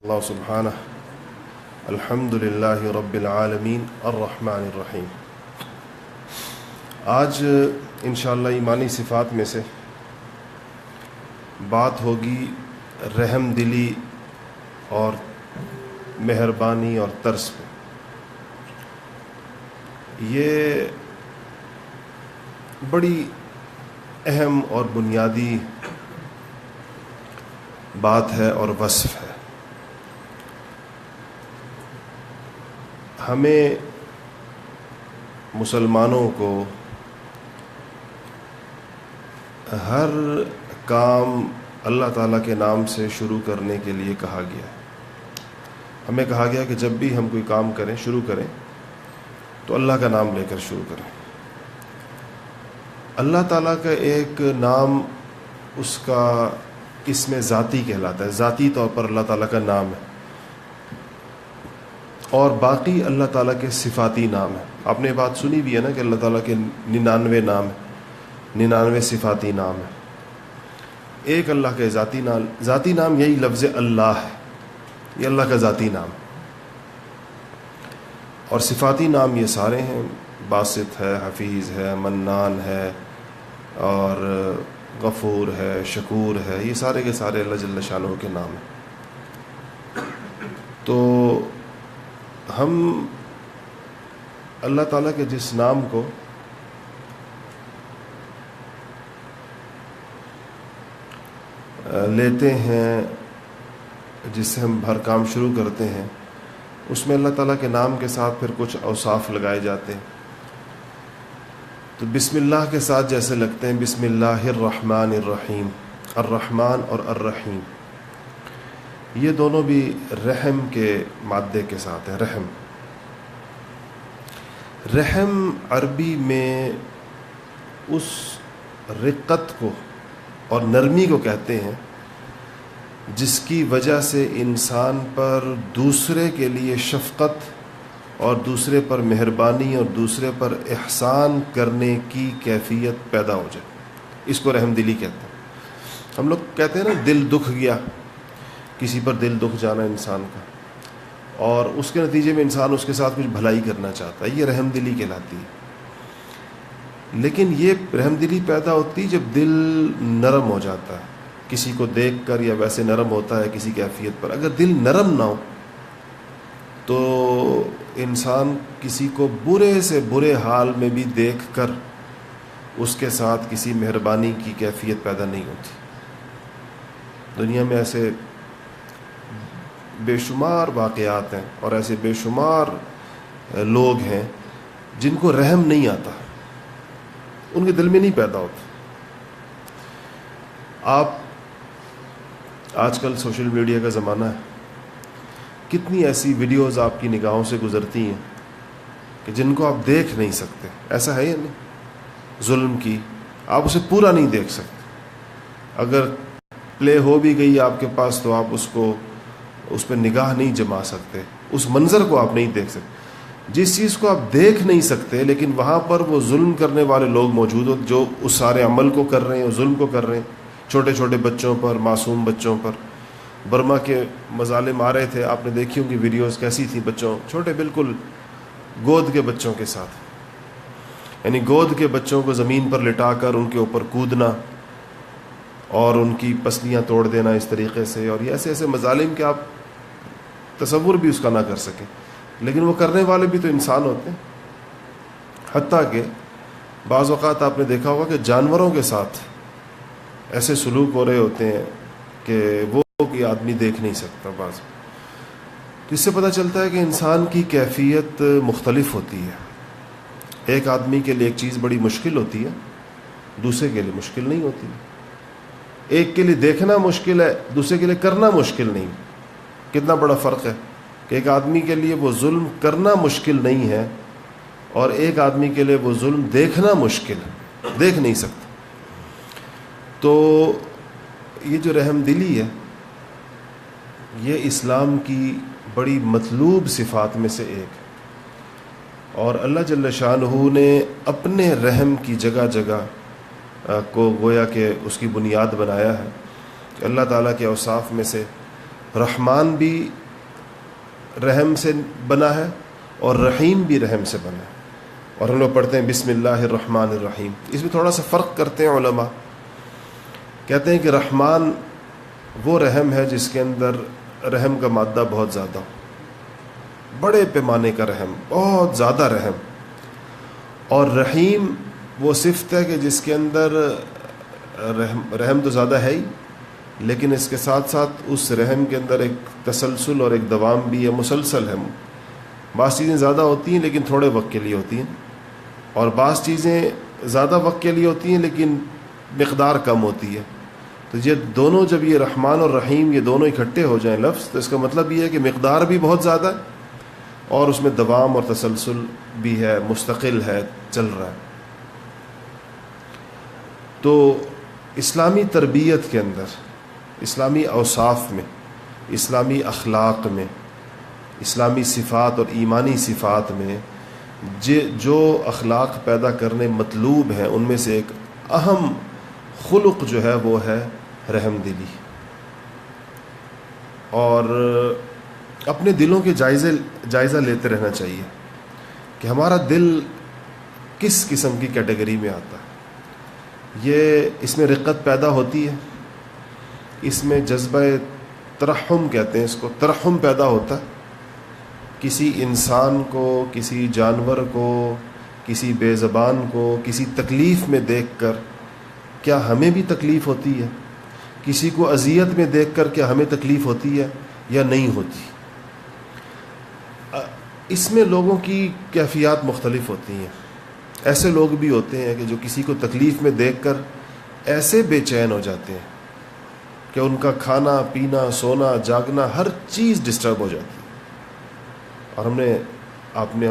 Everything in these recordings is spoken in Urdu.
اللہ سبحانہ الحمدللہ رب العالمین الرحمن الرحیم۔ آج انشاءاللہ ایمانی صفات میں سے بات ہوگی رحم دلی اور مہربانی اور ترس پہ۔ یہ بڑی اہم اور بنیادی بات ہے اور وصف ہے۔ ہمیں مسلمانوں کو ہر کام اللہ تعالیٰ کے نام سے شروع کرنے کے لیے کہا گیا ہے۔ ہمیں کہا گیا کہ جب بھی ہم کوئی کام کریں، شروع کریں تو اللہ کا نام لے کر شروع کریں۔ اللہ تعالیٰ کا ایک نام اس کا اسم ذاتی کہلاتا ہے، ذاتی طور پر اللہ تعالیٰ کا نام ہے، اور باقی اللہ تعالیٰ کے صفاتی نام ہیں۔ آپ نے بات سنی بھی ہے نا کہ اللہ تعالیٰ کے 99 نام ہیں، 99 صفاتی نام ہیں۔ ایک اللہ کے ذاتی نام یہی لفظ اللہ ہے، یہ اللہ کا ذاتی نام ہے، اور صفاتی نام یہ سارے ہیں، باسط ہے، حفیظ ہے، منان ہے، اور غفور ہے، شکور ہے، یہ سارے کے سارے اللہ جل شانہ کے نام ہیں۔ تو ہم اللہ تعالیٰ کے جس نام کو لیتے ہیں، جس سے ہم ہر کام شروع کرتے ہیں، اس میں اللہ تعالیٰ کے نام کے ساتھ پھر کچھ اوصاف لگائے جاتے ہیں۔ تو بسم اللہ کے ساتھ جیسے لگتے ہیں بسم اللہ الرحمن الرحیم، الرحمن اور الرحیم، یہ دونوں بھی رحم کے مادے کے ساتھ ہیں۔ رحم عربی میں اس رقت کو اور نرمی کو کہتے ہیں جس کی وجہ سے انسان پر دوسرے کے لیے شفقت اور دوسرے پر مہربانی اور دوسرے پر احسان کرنے کی کیفیت پیدا ہو جائے، اس کو رحم دلی کہتے ہیں۔ ہم لوگ کہتے ہیں نا دل دکھ گیا، کسی پر دل دکھ جانا انسان کا، اور اس کے نتیجے میں انسان اس کے ساتھ کچھ بھلائی کرنا چاہتا ہے، یہ رحم دلی کہلاتی ہے۔ لیکن یہ رحم دلی پیدا ہوتی جب دل نرم ہو جاتا ہے، کسی کو دیکھ کر یا ویسے نرم ہوتا ہے کسی کیفیت پر۔ اگر دل نرم نہ ہو تو انسان کسی کو برے سے برے حال میں بھی دیکھ کر اس کے ساتھ کسی مہربانی کی کیفیت پیدا نہیں ہوتی۔ دنیا میں ایسے بے شمار واقعات ہیں اور ایسے بے شمار لوگ ہیں جن کو رحم نہیں آتا، ان کے دل میں نہیں پیدا ہوتا۔ آپ آج کل سوشل میڈیا کا زمانہ ہے، کتنی ایسی ویڈیوز آپ کی نگاہوں سے گزرتی ہیں کہ جن کو آپ دیکھ نہیں سکتے، ایسا ہے یا نہیں؟ ظلم کی آپ اسے پورا نہیں دیکھ سکتے، اگر پلے ہو بھی گئی آپ کے پاس تو آپ اس پہ نگاہ نہیں جما سکتے، اس منظر کو آپ نہیں دیکھ سکتے۔ جس چیز کو آپ دیکھ نہیں سکتے لیکن وہاں پر وہ ظلم کرنے والے لوگ موجود ہو جو اس سارے عمل کو کر رہے ہیں، ظلم کو کر رہے ہیں، چھوٹے چھوٹے بچوں پر، معصوم بچوں پر۔ برما کے مظالم آ رہے تھے، آپ نے دیکھی ہوں گی ویڈیوز، کیسی تھیں، بچوں چھوٹے بالکل گود کے بچوں کے ساتھ، یعنی گود کے بچوں کو زمین پر لٹا کر ان کے اوپر کودنا اور ان کی پسلیاں توڑ دینا اس طریقے سے، اور یہ ایسے ایسے مظالم کہ آپ تصور بھی اس کا نہ کر سکیں، لیکن وہ کرنے والے بھی تو انسان ہوتے ہیں۔ حتیٰ کہ بعض اوقات آپ نے دیکھا ہوگا کہ جانوروں کے ساتھ ایسے سلوک ہو رہے ہوتے ہیں کہ وہ کوئی آدمی دیکھ نہیں سکتا بعض۔ اس سے پتہ چلتا ہے کہ انسان کی کیفیت مختلف ہوتی ہے۔ ایک آدمی کے لیے ایک چیز بڑی مشکل ہوتی ہے، دوسرے کے لیے مشکل نہیں ہوتی۔ ایک کے لیے دیکھنا مشکل ہے، دوسرے کے لیے کرنا مشکل نہیں۔ کتنا بڑا فرق ہے کہ ایک آدمی کے لیے وہ ظلم کرنا مشکل نہیں ہے اور ایک آدمی کے لیے وہ ظلم دیکھنا مشکل ہے، دیکھ نہیں سکتا۔ تو یہ جو رحم دلی ہے یہ اسلام کی بڑی مطلوب صفات میں سے ایک ہے، اور اللہ جل شانہ نے اپنے رحم کی جگہ جگہ کو گویا کہ اس کی بنیاد بنایا ہے کہ اللہ تعالیٰ کے اوصاف میں سے رحمان بھی رحم سے بنا ہے اور رحیم بھی رحم سے بنا ہے. اور ہم لوگ پڑھتے ہیں بسم اللہ الرحمن الرحیم. اس میں تھوڑا سا فرق کرتے ہیں علماء. کہتے ہیں کہ رحمان وہ رحم ہے جس کے اندر رحم کا مادہ بہت زیادہ ہو, بڑے پیمانے کا رحم, بہت زیادہ رحم. اور رحیم وہ صفت ہے کہ جس کے اندر رحم تو زیادہ ہے ہی, لیکن اس کے ساتھ ساتھ اس رحم کے اندر ایک تسلسل اور ایک دوام بھی ہے, مسلسل ہے. بعض چیزیں زیادہ ہوتی ہیں لیکن تھوڑے وقت کے لیے ہوتی ہیں, اور بعض چیزیں زیادہ وقت کے لیے ہوتی ہیں لیکن مقدار کم ہوتی ہے. تو یہ دونوں, جب یہ رحمان اور رحیم یہ دونوں اکٹھے ہو جائیں لفظ, تو اس کا مطلب یہ ہے کہ مقدار بھی بہت زیادہ ہے اور اس میں دوام اور تسلسل بھی ہے, مستقل ہے, چل رہا ہے. تو اسلامی تربیت کے اندر, اسلامی اوصاف میں, اسلامی اخلاق میں, اسلامی صفات اور ایمانی صفات میں جو اخلاق پیدا کرنے مطلوب ہیں, ان میں سے ایک اہم خلق جو ہے وہ ہے رحم دلی. اور اپنے دلوں کے جائزہ لیتے رہنا چاہیے کہ ہمارا دل کس قسم کی کیٹیگری میں آتا ہے. اس میں رقت پیدا ہوتی ہے, اس میں جذبہ ترحم کہتے ہیں اس کو, ترحم پیدا ہوتا ہے. کسی انسان کو, کسی جانور کو, کسی بے زبان کو کسی تکلیف میں دیکھ کر کیا ہمیں بھی تکلیف ہوتی ہے؟ کسی کو اذیت میں دیکھ کر کیا ہمیں تکلیف ہوتی ہے یا نہیں ہوتی؟ اس میں لوگوں کی کیفیات مختلف ہوتی ہیں. ایسے لوگ بھی ہوتے ہیں کہ جو کسی کو تکلیف میں دیکھ کر ایسے بے چین ہو جاتے ہیں کہ ان کا کھانا پینا, سونا, جاگنا, ہر چیز ڈسٹرب ہو جاتی ہے. اور ہم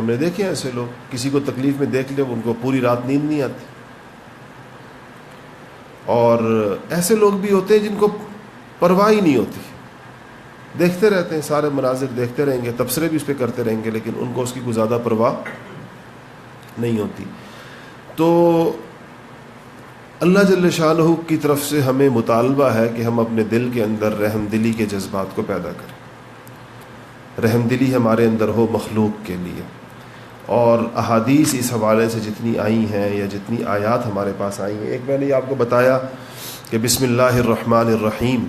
نے دیکھے ہیں ایسے لوگ, کسی کو تکلیف میں دیکھ لے ان کو پوری رات نیند نہیں آتی. اور ایسے لوگ بھی ہوتے ہیں جن کو پرواہ ہی نہیں ہوتی, دیکھتے رہتے ہیں, سارے مناظر دیکھتے رہیں گے, تبصرے بھی اس پہ کرتے رہیں گے, لیکن ان کو اس کی کوئی زیادہ پرواہ نہیں ہوتی. تو اللہ جل شانہ کی طرف سے ہمیں مطالبہ ہے کہ ہم اپنے دل کے اندر رحم دلی کے جذبات کو پیدا کریں. رحم دلی ہمارے اندر ہو مخلوق کے لیے. اور احادیث اس حوالے سے جتنی آئی ہیں یا جتنی آیات ہمارے پاس آئی ہیں, ایک میں نے آپ کو بتایا کہ بسم اللہ الرحمن الرحیم,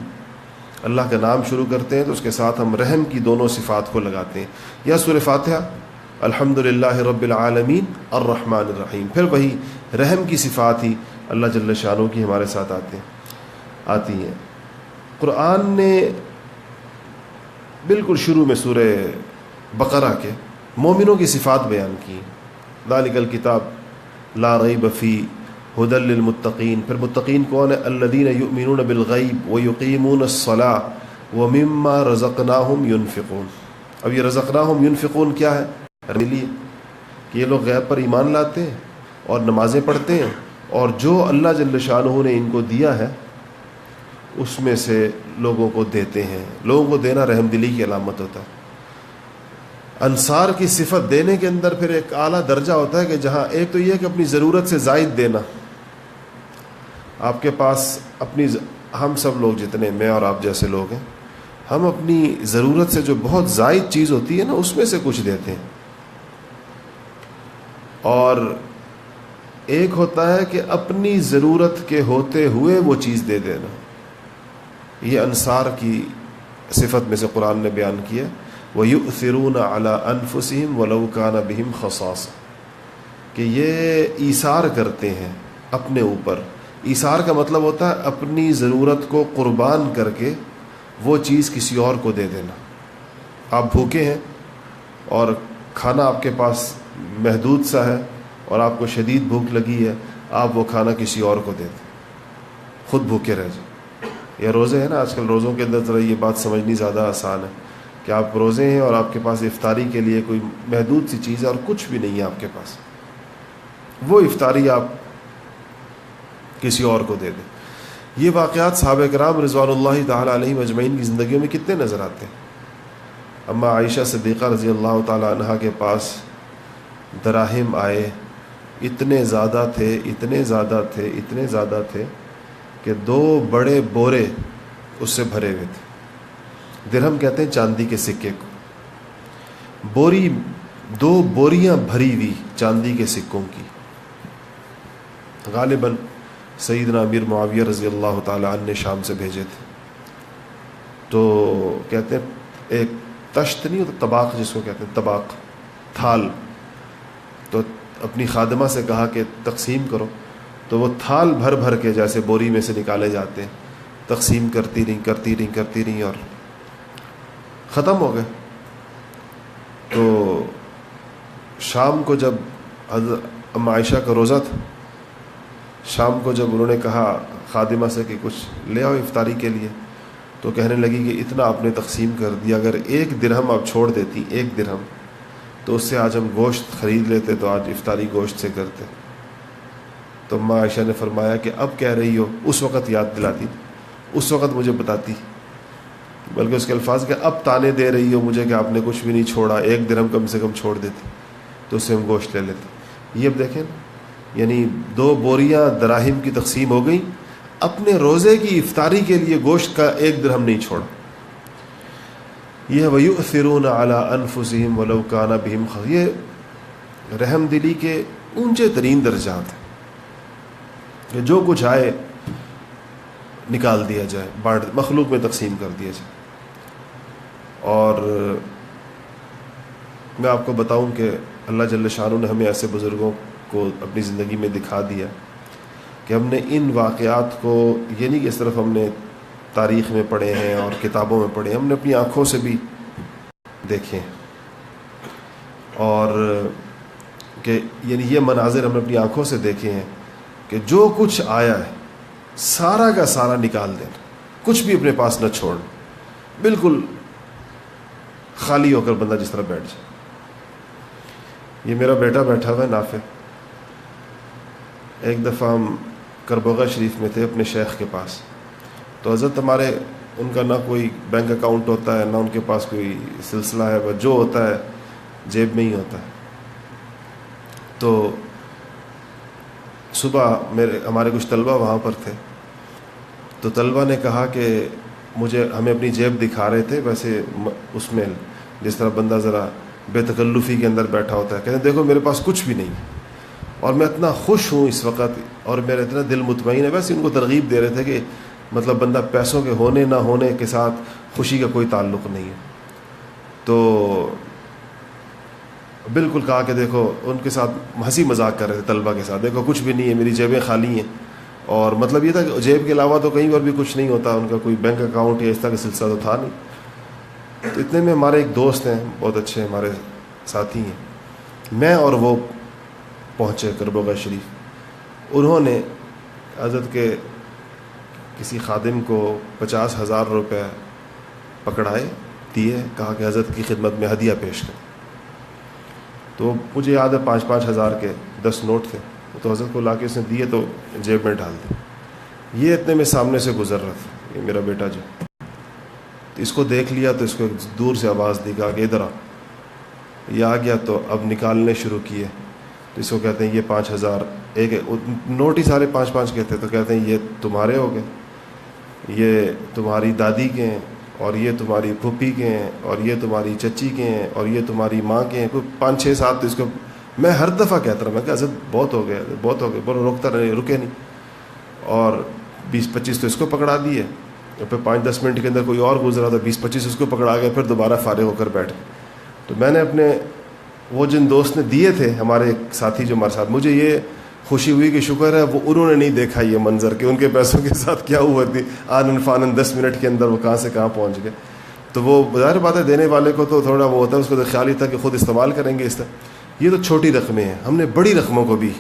اللہ کا نام شروع کرتے ہیں تو اس کے ساتھ ہم رحم کی دونوں صفات کو لگاتے ہیں. یا سورہ فاتحہ الحمدللہ رب العالمین الرحمن الرحیم, پھر وہی رحم کی صفات ہی اللہ جل شانہ کی ہمارے ساتھ آتی ہیں. قرآن نے بالکل شروع میں سورہ بقرہ کے مومنوں کی صفات بیان کی, ذالک الکتاب لا ریب فیہ ھدی للمتقین. پھر متقین کون ہیں؟ الذین یؤمنون بالغیب ویقیمون الصلاۃ ومما رزقناہم ینفقون. اب یہ رزقناہم ینفقون کیا ہے؟ کہ یہ لوگ غیب پر ایمان لاتے ہیں اور نمازیں پڑھتے ہیں, اور جو اللہ جل شانہ نے ان کو دیا ہے اس میں سے لوگوں کو دیتے ہیں. لوگوں کو دینا رحم دلی کی علامت ہوتا ہے. انصار کی صفت دینے کے اندر پھر ایک اعلیٰ درجہ ہوتا ہے کہ جہاں ایک تو یہ کہ اپنی ضرورت سے زائد دینا. آپ کے پاس ہم سب لوگ جتنے, میں اور آپ جیسے لوگ ہیں, ہم اپنی ضرورت سے جو بہت زائد چیز ہوتی ہے نا اس میں سے کچھ دیتے ہیں. اور ایک ہوتا ہے کہ اپنی ضرورت کے ہوتے ہوئے وہ چیز دے دینا. یہ انصار کی صفت میں سے قرآن نے بیان کیا, وَيُؤْثِرُونَ عَلَىٰ أَنفُسِهِمْ وَلَوْ كَانَ بِهِمْ خَصَاصَةٌ, کہ یہ ایثار کرتے ہیں اپنے اوپر. ایثار کا مطلب ہوتا ہے اپنی ضرورت کو قربان کر کے وہ چیز کسی اور کو دے دینا. آپ بھوکے ہیں اور کھانا آپ کے پاس محدود سا ہے اور آپ کو شدید بھوک لگی ہے, آپ وہ کھانا کسی اور کو دے دیں, خود بھوکے رہ جائیں. یہ روزے ہیں نا, آج کل روزوں کے اندر ذرا یہ بات سمجھنی زیادہ آسان ہے کہ آپ روزے ہیں اور آپ کے پاس افطاری کے لیے کوئی محدود سی چیز ہے اور کچھ بھی نہیں ہے آپ کے پاس, وہ افطاری آپ کسی اور کو دے دیں. یہ واقعات صحابہ کرام رضوان اللہ تعالیٰ علیہم اجمعین کی زندگیوں میں کتنے نظر آتے ہیں. اما عائشہ صدیقہ رضی اللہ تعالیٰ عنہا کے پاس دراہم آئے, اتنے زیادہ تھے کہ 2 بڑے بورے اس سے بھرے ہوئے تھے. درہم کہتے ہیں چاندی کے سکے کو. بوری 2 بوریاں بھری ہوئی چاندی کے سکوں کی. غالباً سیدنا امیر معاویہ رضی اللہ تعالیٰ عنہ نے شام سے بھیجے تھے. تو کہتے ہیں ایک تشت نہیں ہوتا، طباق جس کو کہتے ہیں، طباق، تھال. تو اپنی خادمہ سے کہا کہ تقسیم کرو. تو وہ تھال بھر بھر کے جیسے بوری میں سے نکالے جاتے ہیں، تقسیم کرتی رہیں اور ختم ہو گئے. تو شام کو جب حضرت ام عائشہ کا روزہ تھا، شام کو جب انہوں نے کہا خادمہ سے کہ کچھ لے آؤ افطاری کے لیے، تو کہنے لگی کہ اتنا آپ نے تقسیم کر دیا، اگر 1 درہم آپ چھوڑ دیتی، 1 درہم، تو اس سے آج ہم گوشت خرید لیتے، تو آج افطاری گوشت سے کرتے. تو ام عائشہ نے فرمایا کہ اب کہہ رہی ہو، اس وقت یاد دلاتی، اس وقت مجھے بتاتی. بلکہ اس کے الفاظ کہ اب تانے دے رہی ہو مجھے کہ آپ نے کچھ بھی نہیں چھوڑا، 1 درہم کم سے کم چھوڑ دیتی تو اس سے ہم گوشت لے لیتے. یہ اب دیکھیں، یعنی 2 بوریاں دراہم کی تقسیم ہو گئی، اپنے روزے کی افطاری کے لیے گوشت کا 1 درہم نہیں چھوڑا. یہ وَيُؤْثِرُونَ عَلَىٰ أَنفُسِهِمْ وَلَوْ كَانَ بِهِمْ خَصَاصَةٌ، یہ رحم دلی کے اونچے ترین درجات ہیں کہ جو کچھ آئے نکال دیا جائے، مخلوق میں تقسیم کر دیا جائے. اور میں آپ کو بتاؤں کہ اللہ جل شانہ نے ہمیں ایسے بزرگوں کو اپنی زندگی میں دکھا دیا کہ ہم نے ان واقعات کو، یہ نہیں کہ صرف ہم نے تاریخ میں پڑھے ہیں اور کتابوں میں پڑھے، ہم نے اپنی آنکھوں سے بھی دیکھے. اور کہ یعنی یہ مناظر ہم نے اپنی آنکھوں سے دیکھے ہیں کہ جو کچھ آیا ہے سارا کا سارا نکال دینا، کچھ بھی اپنے پاس نہ چھوڑنا، بالکل خالی ہو کر بندہ جس طرح بیٹھ جائے. یہ میرا بیٹا بیٹھا ہوا ہے نافع. ایک دفعہ ہم کربوغا شریف میں تھے اپنے شیخ کے پاس. تو حضرت ہمارے، ان کا نہ کوئی بینک اکاؤنٹ ہوتا ہے، نہ ان کے پاس کوئی سلسلہ ہے، بس جو ہوتا ہے جیب میں ہی ہوتا ہے. تو صبح ہمارے کچھ طلبہ وہاں پر تھے. تو طلبہ نے کہا کہ ہمیں اپنی جیب دکھا رہے تھے، ویسے اس میں جس طرح بندہ ذرا بے تکلفی کے اندر بیٹھا ہوتا ہے. کہتے ہیں دیکھو میرے پاس کچھ بھی نہیں اور میں اتنا خوش ہوں اس وقت، اور میرا اتنا دل مطمئن ہے. ویسے ان کو ترغیب دے رہے تھے کہ مطلب بندہ پیسوں کے ہونے نہ ہونے کے ساتھ خوشی کا کوئی تعلق نہیں ہے. تو بالکل کہا کہ دیکھو، ان کے ساتھ ہنسی مذاق کر رہے تھے طلبہ کے ساتھ، دیکھو کچھ بھی نہیں ہے، میری جیبیں خالی ہیں. اور مطلب یہ تھا کہ جیب کے علاوہ تو کہیں اور بھی کچھ نہیں ہوتا، ان کا کوئی بینک اکاؤنٹ یا اس طرح کا سلسلہ تو تھا نہیں. تو اتنے میں ہمارے ایک دوست ہیں، بہت اچھے ہمارے ساتھی ہیں، میں اور وہ پہنچے کربوغا شریف. انہوں نے حضرت کے کسی خادم کو 50,000 روپے پکڑائے، دیے، کہا کہ حضرت کی خدمت میں ہدیہ پیش کریں. تو مجھے یاد ہے 5,000 کے 10 نوٹ تھے. تو حضرت کو لا کے اس نے دیے تو جیب میں ڈال دی. یہ اتنے میں سامنے سے گزر رہا تھا، یہ میرا بیٹا جو، تو اس کو دیکھ لیا تو اس کو دور سے آواز دی، کہا کہ ادھر آ. یہ آ گیا تو اب نکالنے شروع کیے. تو اس کو کہتے ہیں یہ 5,000 ایک نوٹ ہی سارے 5-5 کے تھے. تو کہتے ہیں یہ تمہارے ہو گئے، یہ تمہاری دادی کے ہیں، اور یہ تمہاری پھوپھی کے ہیں، اور یہ تمہاری چچی کے ہیں، اور یہ تمہاری ماں کے ہیں. کوئی 5-6-7. تو اس کو میں ہر دفعہ کہتا رہا، میں کہ حضرت بہت ہو گیا، بہت ہو گیا، بولو روکتا رہے، رکے نہیں. اور 20-25 تو اس کو پکڑا دیے، اور پھر 5-10 منٹ کے اندر کوئی اور گزرا تو 20-25 اس کو پکڑا گیا. پھر دوبارہ فارغ ہو کر بیٹھ گئے. تو میں نے اپنے وہ جن دوست نے دیے تھے، ہمارے ایک ساتھی جو ہمارے ساتھ، مجھے یہ خوشی ہوئی کہ شکر ہے وہ انہوں نے نہیں دیکھا یہ منظر کہ ان کے پیسوں کے ساتھ کیا ہوا تھی. آنن فانن 10 منٹ کے اندر وہ کہاں سے کہاں پہنچ گئے. تو وہ ظاہر بات ہے دینے والے کو تو تھوڑا وہ ہوتا ہے، اس کو تو خیال ہی تھا کہ خود استعمال کریں گے اس طرح. یہ تو چھوٹی رقمیں ہیں. ہم نے بڑی رقموں کو بھی،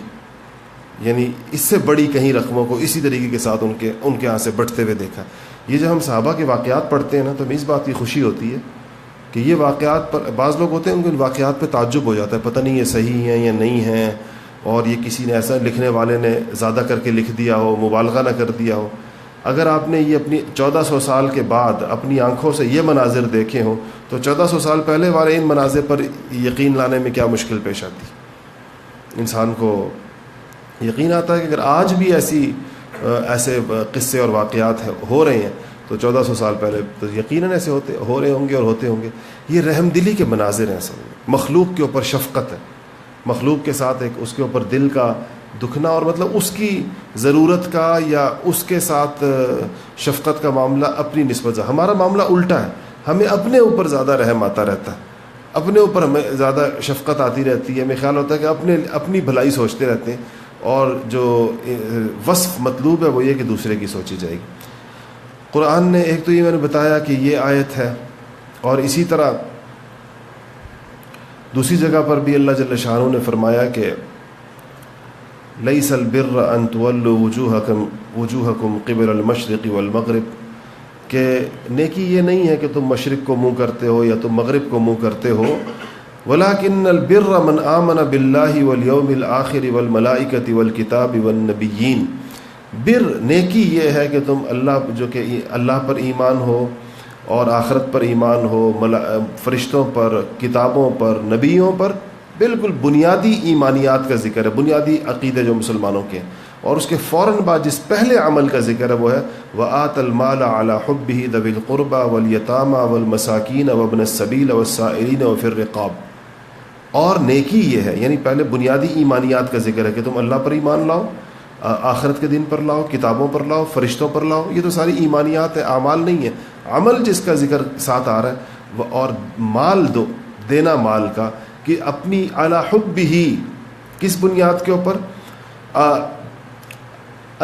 یعنی اس سے بڑی کہیں رقموں کو اسی طریقے کے ساتھ ان کے ہاں سے بٹتے ہوئے دیکھا. یہ جب ہم صحابہ کے واقعات پڑھتے ہیں نا تو ہمیں اس بات کی خوشی ہوتی ہے کہ یہ واقعات پر بعض لوگ ہوتے ہیں ان کو ان واقعات پہ تعجب ہو جاتا ہے، پتہ نہیں یہ صحیح ہیں یا نہیں ہیں، اور یہ کسی نے ایسا لکھنے والے نے زیادہ کر کے لکھ دیا ہو، مبالغہ نہ کر دیا ہو. اگر آپ نے یہ اپنی 1400 سال کے بعد اپنی آنکھوں سے یہ مناظر دیکھے ہوں تو 1400 سال پہلے والے ان مناظر پر یقین لانے میں کیا مشکل پیش آتی. انسان کو یقین آتا ہے کہ اگر آج بھی ایسے قصے اور واقعات ہو رہے ہیں تو 1400 سال پہلے تو یقیناً ایسے ہو رہے ہوں گے اور ہوتے ہوں گے. یہ رحم دلی کے مناظر ہیں اصل میں. مخلوق کے اوپر شفقت ہے, مخلوق کے ساتھ ایک اس کے اوپر دل کا دکھنا, اور مطلب اس کی ضرورت کا یا اس کے ساتھ شفقت کا معاملہ اپنی نسبت سے. ہمارا معاملہ الٹا ہے, ہمیں اپنے اوپر زیادہ رحم آتا رہتا ہے, اپنے اوپر ہمیں زیادہ شفقت آتی رہتی ہے. ہمیں خیال ہوتا ہے کہ اپنی بھلائی سوچتے رہتے ہیں, اور جو وصف مطلوب ہے وہ یہ کہ دوسرے کی سوچی جائے گی. قرآن نے ایک تو یہ میں نے بتایا کہ یہ آیت ہے, اور اسی طرح دوسری جگہ پر بھی اللہ جل شانہ نے فرمایا کہ لیس البر ان تولوا وجوہکم قبل المشرق والمغرب, کہ نیکی یہ نہیں ہے کہ تم مشرق کو منہ کرتے ہو یا تم مغرب کو منہ کرتے ہو, ولکن البر من آمن باللہ والیوم الآخر والملائکۃ والکتاب والنبیین. بر نیکی یہ ہے کہ تم اللہ پر ایمان ہو اور آخرت پر ایمان ہو, فرشتوں پر, کتابوں پر, نبیوں پر. بالکل بنیادی ایمانیات کا ذکر ہے, بنیادی عقیدے جو مسلمانوں کے, اور اس کے فوراً بعد جس پہلے عمل کا ذکر ہے وہ ہے وآت المال علی حبہ ذوی القربى والیتامى والمساکین وابن السبیل والسائلین وفی الرقاب. اور نیکی یہ ہے, یعنی پہلے بنیادی ایمانیات کا ذکر ہے کہ تم اللہ پر ایمان لاؤ, آخرت کے دن پر لاؤ, کتابوں پر لاؤ, فرشتوں پر لاؤ. یہ تو ساری ایمانیات ہیں, اعمال نہیں ہیں. عمل جس کا ذکر ساتھ آ رہا ہے, اور مال دینا مال کا, کہ اپنی علی حبہ, کس بنیاد کے اوپر؟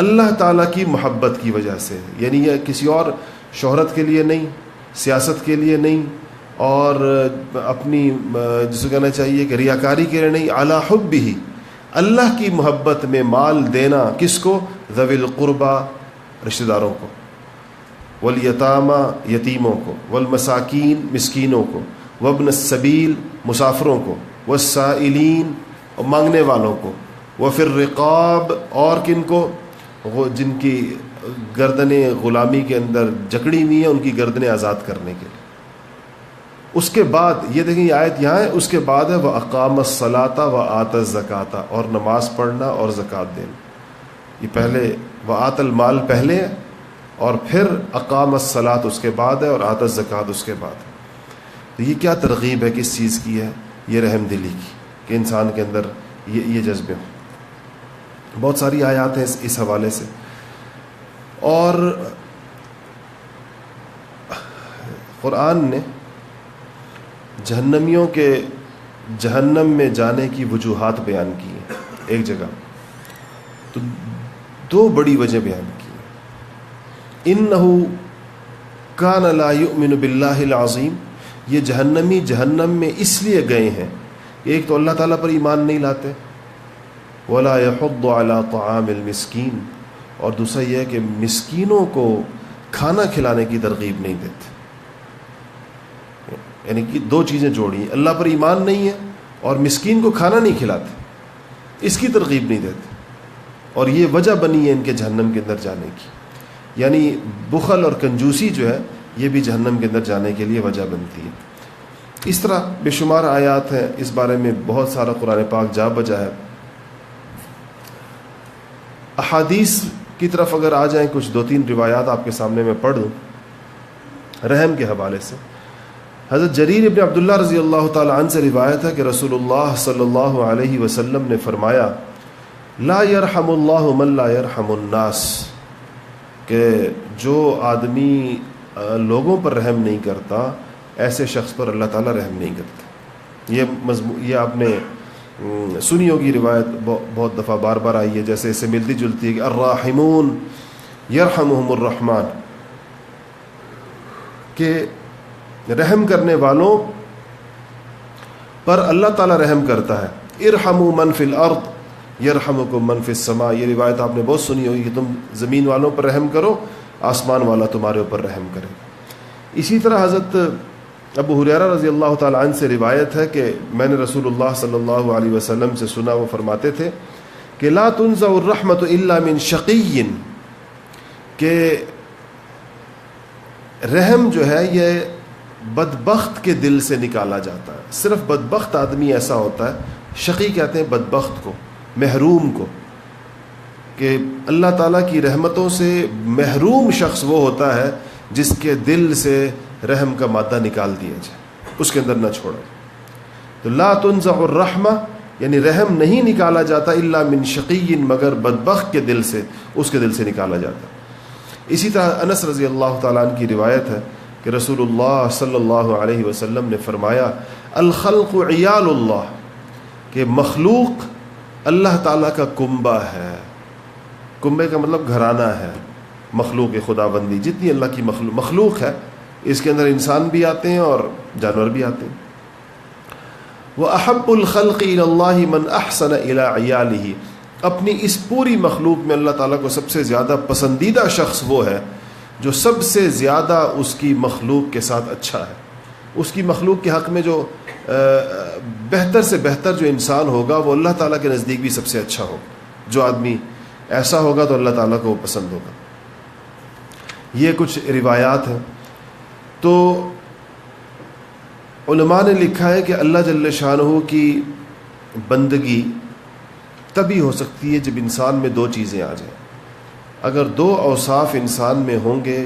اللہ تعالیٰ کی محبت کی وجہ سے. یعنی یہ کسی اور شہرت کے لیے نہیں, سیاست کے لیے نہیں, اور اپنی جسے کہنا چاہیے کہ ریاکاری کے لیے نہیں. علی حبہ, اللہ کی محبت میں مال دینا. کس کو؟ ذوی القربى, رشتہ داروں کو, والیتامى, یتیموں کو, والمساکین, مسکینوں کو, وابن السبیل, مسافروں کو, والسائلین, مانگنے والوں کو, وفی الرقاب, اور کن کو؟ جن کی گردنیں غلامی کے اندر جکڑی ہوئی ہیں, ان کی گردنیں آزاد کرنے کے لیے. اس کے بعد یہ دیکھیں یہ آیت یہاں ہے, اس کے بعد ہے وَأَقَامَ الصَّلَاةَ وَآتَى الزَّكَاةَ, اور نماز پڑھنا اور زکوٰۃ دینا. یہ پہلے وآت المال پہلے ہے, اور پھر اقام الصلاۃ اس کے بعد ہے, اور آت الزکوٰۃ اس کے بعد ہے. تو یہ کیا ترغیب ہے, کس چیز کی ہے؟ یہ رحم دلی کی, کہ انسان کے اندر یہ جذبے ہوں. بہت ساری آیات ہیں اس حوالے سے. اور قرآن نے جہنمیوں کے جہنم میں جانے کی وجوہات بیان کی ہیں. ایک جگہ تو دو بڑی وجہ بیان کی ہیں. اِنَّهُ كَانَ لَا يُؤْمِنُ بِاللَّهِ الْعَظِيمِ, یہ جہنمی جہنم میں اس لیے گئے ہیں, ایک تو اللہ تعالیٰ پر ایمان نہیں لاتے, وَلَا يَحُضُّ عَلَىٰ طَعَامِ الْمِسْكِينِ, اور دوسرا یہ ہے کہ مسکینوں کو کھانا کھلانے کی ترغیب نہیں دیتے. یعنی کہ دو چیزیں جوڑی ہیں, اللہ پر ایمان نہیں ہے اور مسکین کو کھانا نہیں کھلاتے, اس کی ترغیب نہیں دیتے. اور یہ وجہ بنی ہے ان کے جہنم کے اندر جانے کی. یعنی بخل اور کنجوسی جو ہے یہ بھی جہنم کے اندر جانے کے لیے وجہ بنتی ہے. اس طرح بے شمار آیات ہیں, اس بارے میں بہت سارا قرآن پاک جا بجا ہے. احادیث کی طرف اگر آ جائیں, کچھ 2-3 روایات آپ کے سامنے میں پڑھ دوں رحم کے حوالے سے. حضرت جریر ابن عبداللہ رضی اللہ تعالی عنہ سے روایت ہے کہ رسول اللہ صلی اللہ علیہ وسلم نے فرمایا لا یرحم اللہ من لا یرحم الناس, کہ جو آدمی لوگوں پر رحم نہیں کرتا ایسے شخص پر اللہ تعالیٰ رحم نہیں کرتا. یہ آپ نے سنی ہوگی روایت, بہت دفعہ بار بار آئی ہے, جیسے اس سے ملتی جلتی ہے کہ الراحمون یرحمہم الرحمن, کہ رحم کرنے والوں پر اللہ تعالیٰ رحم کرتا ہے. ارحموا من فی الارض یرحمکم من فی السماء, یہ روایت آپ نے بہت سنی ہوگی کہ تم زمین والوں پر رحم کرو, آسمان والا تمہارے اوپر رحم کرے گا. اسی طرح حضرت ابو ہریرہ رضی اللہ تعالی عنہ سے روایت ہے کہ میں نے رسول اللہ صلی اللہ علیہ وسلم سے سنا, وہ فرماتے تھے کہ لا تنزع الرحمت الا من شقی, کہ رحم جو ہے یہ بدبخت کے دل سے نکالا جاتا ہے. صرف بدبخت آدمی ایسا ہوتا ہے, شقی کہتے ہیں بدبخت کو, محروم کو, کہ اللہ تعالیٰ کی رحمتوں سے محروم شخص وہ ہوتا ہے جس کے دل سے رحم کا مادہ نکال دیا جائے، اس کے اندر نہ چھوڑا جائے۔ تو لا تنزع الرحمہ یعنی رحم نہیں نکالا جاتا الا من شقی، مگر بدبخت کے دل سے، اس کے دل سے نکالا جاتا۔ اسی طرح انس رضی اللہ تعالیٰ عنہ کی روایت ہے کہ رسول اللہ صلی اللہ علیہ وسلم نے فرمایا الخلق عیال اللہ، کہ مخلوق اللہ تعالیٰ کا کنبہ ہے۔ کنبے کا مطلب گھرانہ ہے، مخلوق خدا بندی جتنی اللہ کی مخلوق ہے، اس کے اندر انسان بھی آتے ہیں اور جانور بھی آتے ہیں۔ وَأَحَبُّ الْخَلْقِ إِلَى اللَّهِ مَنْ أَحْسَنَ إِلَىٰ عِيَالِهِ، اپنی اس پوری مخلوق میں اللہ تعالیٰ کو سب سے زیادہ پسندیدہ شخص وہ ہے جو سب سے زیادہ اس کی مخلوق کے ساتھ اچھا ہے۔ اس کی مخلوق کے حق میں جو بہتر سے بہتر جو انسان ہوگا وہ اللہ تعالیٰ کے نزدیک بھی سب سے اچھا ہوگا۔ جو آدمی ایسا ہوگا تو اللہ تعالیٰ کو وہ پسند ہوگا۔ یہ کچھ روایات ہیں۔ تو علماء نے لکھا ہے کہ اللہ جل شانہ کی بندگی تبھی ہو سکتی ہے جب انسان میں دو چیزیں آ جائیں۔ اگر دو اوصاف انسان میں ہوں گے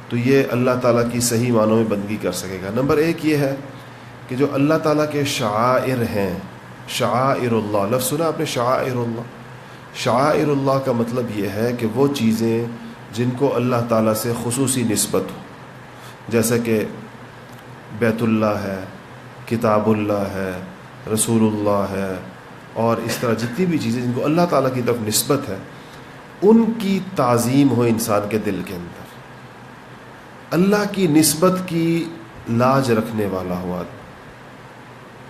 تو یہ اللہ تعالیٰ کی صحیح معنوں میں بندگی کر سکے گا۔ نمبر ایک یہ ہے کہ جو اللہ تعالیٰ کے شعائر ہیں، شعائر اللہ، لفظ سنا آپ نے شعائر اللہ؟ شعائر اللہ کا مطلب یہ ہے کہ وہ چیزیں جن کو اللہ تعالیٰ سے خصوصی نسبت ہو، جیسا کہ بیت اللہ ہے، کتاب اللہ ہے، رسول اللہ ہے، اور اس طرح جتنی بھی چیزیں جن کو اللہ تعالیٰ کی طرف نسبت ہے، ان کی تعظیم ہو انسان کے دل کے اندر۔ اللہ کی نسبت کی لاج رکھنے والا ہوا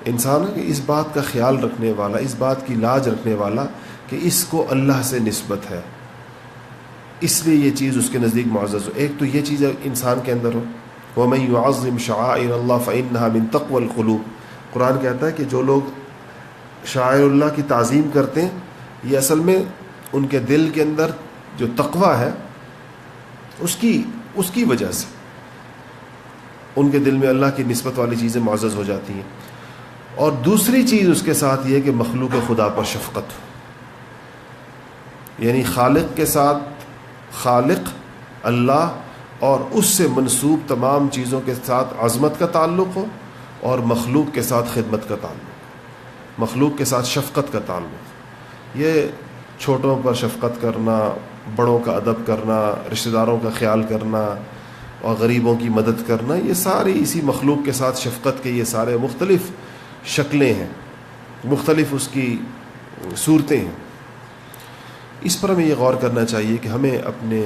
انسان ہے کہ اس بات کا خیال رکھنے والا، اس بات کی لاج رکھنے والا کہ اس کو اللہ سے نسبت ہے، اس لیے یہ چیز اس کے نزدیک معزز ہو۔ ایک تو یہ چیز انسان کے اندر ہو۔ وَمَن يُعَظِّمْ شَعَائِرَ اللَّهِ فَإِنَّهَا مِن تَقْوَى الْقُلُوبِ، قرآن کہتا ہے کہ جو لوگ شعائر اللہ کی تعظیم کرتے ہیں یہ اصل میں ان کے دل کے اندر جو تقویٰ ہے اس کی وجہ سے ان کے دل میں اللہ کی نسبت والی چیزیں معزز ہو جاتی ہیں۔ اور دوسری چیز اس کے ساتھ یہ کہ مخلوق خدا پر شفقت ہو، یعنی خالق کے ساتھ، خالق اللہ اور اس سے منسوب تمام چیزوں کے ساتھ عظمت کا تعلق ہو، اور مخلوق کے ساتھ خدمت کا تعلق، مخلوق کے ساتھ شفقت کا تعلق۔ یہ چھوٹوں پر شفقت کرنا، بڑوں کا ادب کرنا، رشتہ داروں کا خیال کرنا اور غریبوں کی مدد کرنا، یہ ساری اسی مخلوق کے ساتھ شفقت کے یہ سارے مختلف شکلیں ہیں، مختلف اس کی صورتیں ہیں۔ اس پر ہمیں یہ غور کرنا چاہیے کہ ہمیں اپنے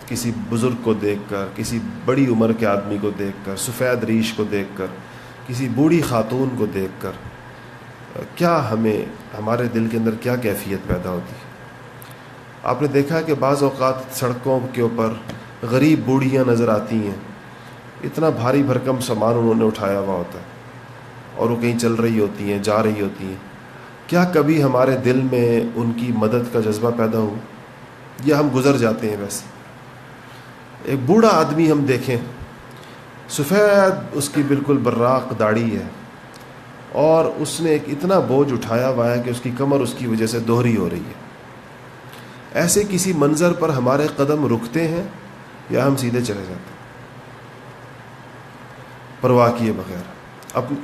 کسی بزرگ کو دیکھ کر، کسی بڑی عمر کے آدمی کو دیکھ کر، سفید ریش کو دیکھ کر، کسی بوڑھی خاتون کو دیکھ کر کیا ہمارے دل کے اندر کیا کیفیت پیدا ہوتی ہے؟ آپ نے دیکھا کہ بعض اوقات سڑکوں کے اوپر غریب بوڑھیاں نظر آتی ہیں، اتنا بھاری بھرکم سامان انہوں نے اٹھایا ہوا ہوتا ہے اور وہ کہیں چل رہی ہوتی ہیں، جا رہی ہوتی ہیں۔ کیا کبھی ہمارے دل میں ان کی مدد کا جذبہ پیدا ہو، یا ہم گزر جاتے ہیں ویسے؟ ایک بوڑھا آدمی ہم دیکھیں، سفید اس کی بالکل براق داڑھی ہے، اور اس نے ایک اتنا بوجھ اٹھایا ہوا ہے کہ اس کی کمر اس کی وجہ سے دوہری ہو رہی ہے۔ ایسے کسی منظر پر ہمارے قدم رکتے ہیں یا ہم سیدھے چلے جاتے ہیں پرواہ کیے بغیر؟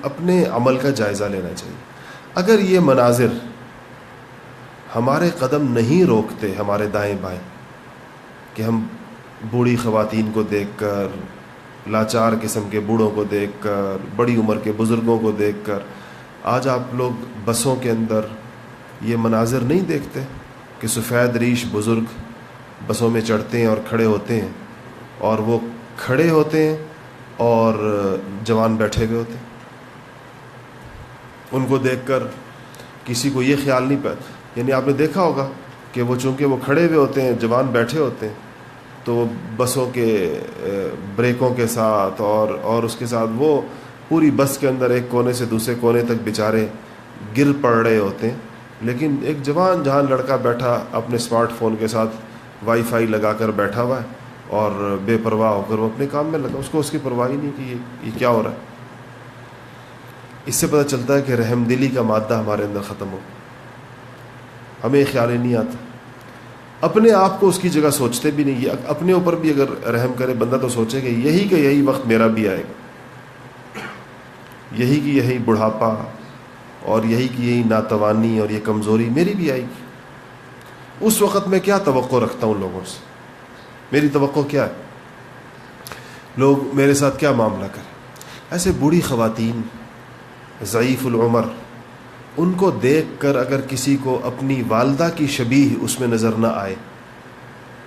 اپنے عمل کا جائزہ لینا چاہیے۔ اگر یہ مناظر ہمارے قدم نہیں روکتے ہمارے دائیں بائیں، کہ ہم بوڑھی خواتین کو دیکھ کر، لاچار قسم کے بوڑھوں کو دیکھ کر، بڑی عمر کے بزرگوں کو دیکھ کر، آج آپ لوگ بسوں کے اندر یہ مناظر نہیں دیکھتے کہ سفید ریش بزرگ بسوں میں چڑھتے ہیں اور کھڑے ہوتے ہیں، اور وہ کھڑے ہوتے ہیں اور جوان بیٹھے ہوئے ہوتے ہیں۔ ان کو دیکھ کر کسی کو یہ خیال نہیں پیدا، یعنی آپ نے دیکھا ہوگا کہ وہ چونکہ وہ کھڑے ہوئے ہوتے ہیں، جوان بیٹھے ہوتے ہیں، تو وہ بسوں کے بریکوں کے ساتھ اور اس کے ساتھ وہ پوری بس کے اندر ایک کونے سے دوسرے کونے تک بیچارے گر پڑ رہے ہوتے ہیں، لیکن ایک جوان جہاں لڑکا بیٹھا اپنے اسمارٹ فون کے ساتھ وائی فائی لگا کر بیٹھا ہوا ہے اور بے پرواہ ہو کر وہ اپنے کام میں لگا، اس کو اس کی پرواہ ہی نہیں کہ یہ کیا ہو رہا ہے۔ اس سے پتہ چلتا ہے کہ رحم دلی کا مادہ ہمارے اندر ختم ہو، ہمیں خیال ہی نہیں آتا۔ اپنے آپ کو اس کی جگہ سوچتے بھی نہیں. اپنے اوپر بھی اگر رحم کرے بندہ تو سوچے کہ یہی کہ یہی وقت میرا بھی آئے گا, یہی کہ یہی بڑھاپا اور یہی کہ یہی ناتوانی اور یہ کمزوری میری بھی آئے گی. اس وقت میں کیا توقع رکھتا ہوں لوگوں سے؟ میری توقع کیا ہے؟ لوگ میرے ساتھ کیا معاملہ کریں؟ ایسے بوڑھی خواتین ضعیف العمر, ان کو دیکھ کر اگر کسی کو اپنی والدہ کی شبیہ اس میں نظر نہ آئے,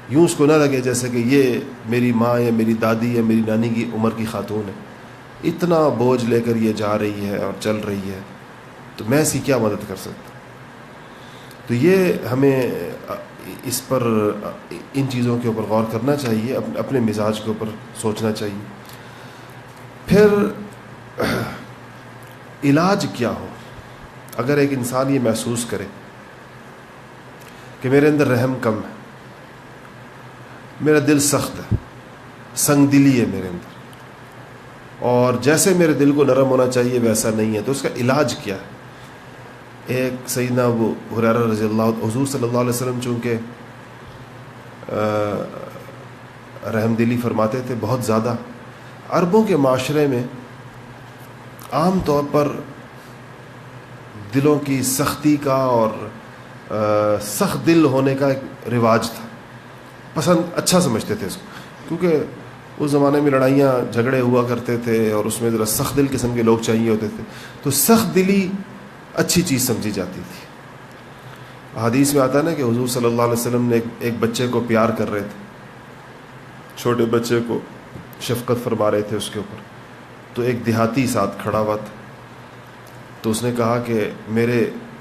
یوں اس کو نہ لگے جیسے کہ یہ میری ماں یا میری دادی یا میری نانی کی عمر کی خاتون ہے, اتنا بوجھ لے کر یہ جا رہی ہے اور چل رہی ہے, تو میں اس کی کیا مدد کر سکتا. تو یہ ہمیں اس پر ان چیزوں کے اوپر غور کرنا چاہیے, اپنے مزاج کے اوپر سوچنا چاہیے. پھر علاج کیا ہو؟ اگر ایک انسان یہ محسوس کرے کہ میرے اندر رحم کم ہے, میرا دل سخت ہے, سنگ دلی ہے میرے اندر, اور جیسے میرے دل کو نرم ہونا چاہیے ویسا نہیں ہے, تو اس کا علاج کیا ہے؟ ایک سیدنا ابو ہریرہ رضی اللہ, حضور صلی اللہ علیہ وسلم چونکہ رحم دلی فرماتے تھے بہت زیادہ. عربوں کے معاشرے میں عام طور پر دلوں کی سختی کا اور سخت دل ہونے کا ایک رواج تھا, پسند اچھا سمجھتے تھے اس کو, کیونکہ اس زمانے میں لڑائیاں جھگڑے ہوا کرتے تھے اور اس میں ذرا سخت دل قسم کے لوگ چاہیے ہوتے تھے, تو سخت دلی اچھی چیز سمجھی جاتی تھی. حدیث میں آتا ہے نا کہ حضور صلی اللہ علیہ وسلم نے ایک بچے کو پیار کر رہے تھے, چھوٹے بچے کو شفقت فرما رہے تھے اس کے اوپر, تو ایک دیہاتی ساتھ کھڑا ہوا تھا, تو اس نے کہا کہ میرے